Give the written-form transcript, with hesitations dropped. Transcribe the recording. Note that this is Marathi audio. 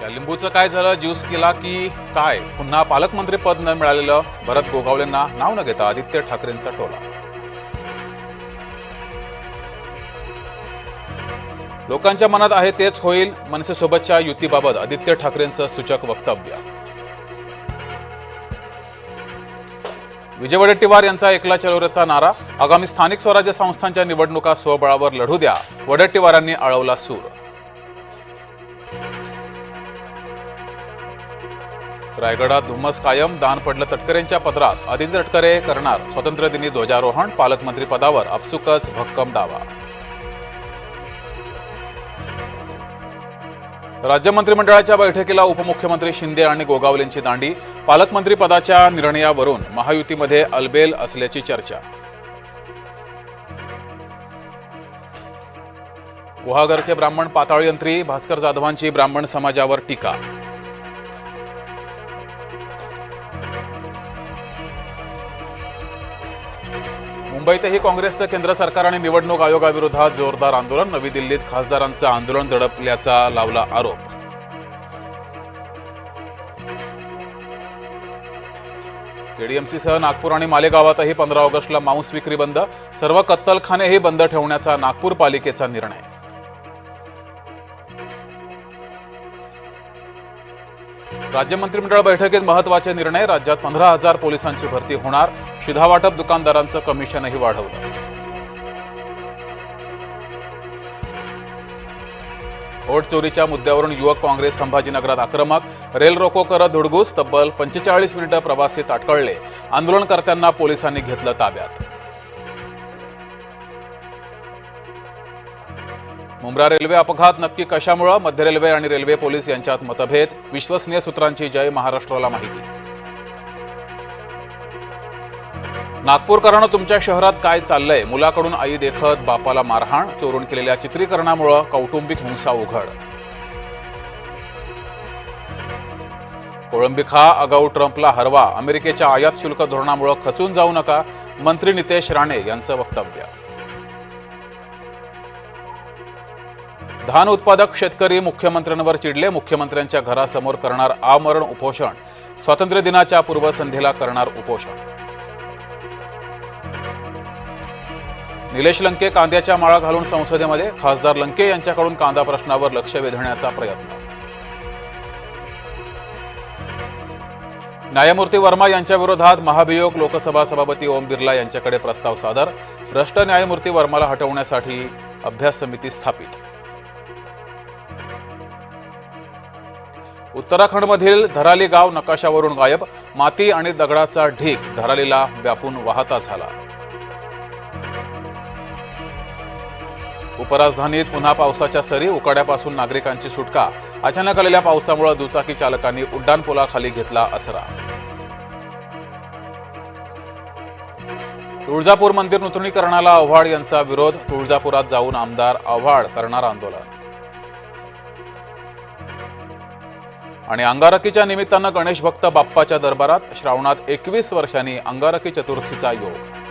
या लिंबूचं काय झालं, ज्यूस केला की काय? पुन्हा पालकमंत्री पद न मिळालेलं भरत गोगावलेंना नाव न घेता आदित्य ठाकरेंचा टोला. लोकांच्या मनात आहे तेच होईल, मनसेसोबतच्या युतीबाबत आदित्य ठाकरेंचं सूचक वक्तव्य. विजय वडेट्टीवार यांचा एकला चलोरेचा नारा. आगामी स्थानिक स्वराज्य संस्थांच्या निवडणुका स्वबळावर लढू द्या, वडेट्टीवारांनी आळवला सूर. रायगडात धुम्मस कायम, दान पडलं तटकरेंच्या पदरात. आदित्य तटकरे करणार स्वातंत्र्यदिनी ध्वजारोहण, पालकमंत्री पदावर आपसुकच भक्कम दावा. राज्य मंत्रिमंडळाच्या बैठकीला उपमुख्यमंत्री शिंदे आणि गोगावलेंची दांडी. पालकमंत्री पदाच्या निर्णयावरून महायुतीमध्ये अलबेल असल्याची चर्चा. गुहागरचे ब्राह्मण पाताळयंत्री, भास्कर जाधवांची ब्राह्मण समाजावर टीका. मुंबईतही काँग्रेसचं केंद्र सरकार आणि निवडणूक आयोगाविरोधात जोरदार आंदोलन. नवी दिल्लीत खासदारांचं आंदोलन दडपल्याचा लावला आरोप. केडीएमसीसह नागपूर आणि मालेगावातही 15 ऑगस्टला मांस विक्री बंद. सर्व कत्तलखानेही बंद ठेवण्याचा नागपूर पालिकेचा निर्णय. राज्य मंत्रिमंडळ बैठकीत महत्त्वाचे निर्णय. राज्यात 15,000 पोलिसांची भरती होणार. शिधावाटप दुकानदारांचं कमिशनही वाढवलं. वोट चोरीच्या मुद्द्यावरून युवक काँग्रेस संभाजीनगरात आक्रमक. रेल रोको करत धुडगूस. तब्बल 45 मिनिटं प्रवासी ताटकळले. आंदोलनकर्त्यांना पोलिसांनी घेतलं ताब्यात. मुंब्रा रेल्वे अपघात नक्की कशामुळे? मध्य रेल्वे आणि रेल्वे पोलीस यांच्यात मतभेद. विश्वसनीय सूत्रांची जय महाराष्ट्राला माहिती. नागपूरकरांनो, तुमच्या शहरात काय चाललंय? मुलाकडून आई देखत बापाला मारहाण. चोरून केलेल्या चित्रीकरणामुळे कौटुंबिक हिंसा उघड. कोळंबी खा, आगाऊ ट्रम्पला हरवा. अमेरिकेच्या आयात शुल्क धोरणामुळे खचून जाऊ नका, मंत्री नितेश राणे यांचं वक्तव्य. धान उत्पादक शेतकरी मुख्यमंत्र्यांवर चिडले. मुख्यमंत्र्यांच्या घरासमोर करणार आमरण उपोषण. स्वातंत्र्य दिनाच्या पूर्वसंध्येला करणार उपोषण. निलेश लंके कांद्याच्या माळा घालून संसदेमध्ये. खासदार लंके यांच्याकडून कांदा प्रश्नावर लक्ष वेधण्याचा प्रयत्न. न्यायमूर्ती वर्मा यांच्या विरोधात महाभियोग. लोकसभा सभापती ओम बिर्ला यांच्याकडे प्रस्ताव सादर. भ्रष्ट न्यायमूर्ती वर्माला हटवण्यासाठी अभ्यास समिती स्थापित. उत्तराखंडमधील धराली गाव नकाशावरून गायब. माती आणि दगडाचा ढीग धरालीला व्यापून वाहता झाला. उपराजधानीत पुन्हा पावसाच्या सरी. उकाड्यापासून नागरिकांची सुटका. अचानक आलेल्या पावसामुळे दुचाकी चालकांनी उड्डाणपुलाखाली घेतला आसरा. तुळजापूर मंदिर नूतनीकरणाला आव्हाड यांचा विरोध. तुळजापुरात जाऊन आमदार आव्हाड करणार आंदोलन. आणि अंगारकीच्या निमित्तानं गणेश भक्त बाप्पाच्या दरबारात. श्रावणात 21 वर्षांनी अंगारकी चतुर्थीचा योग.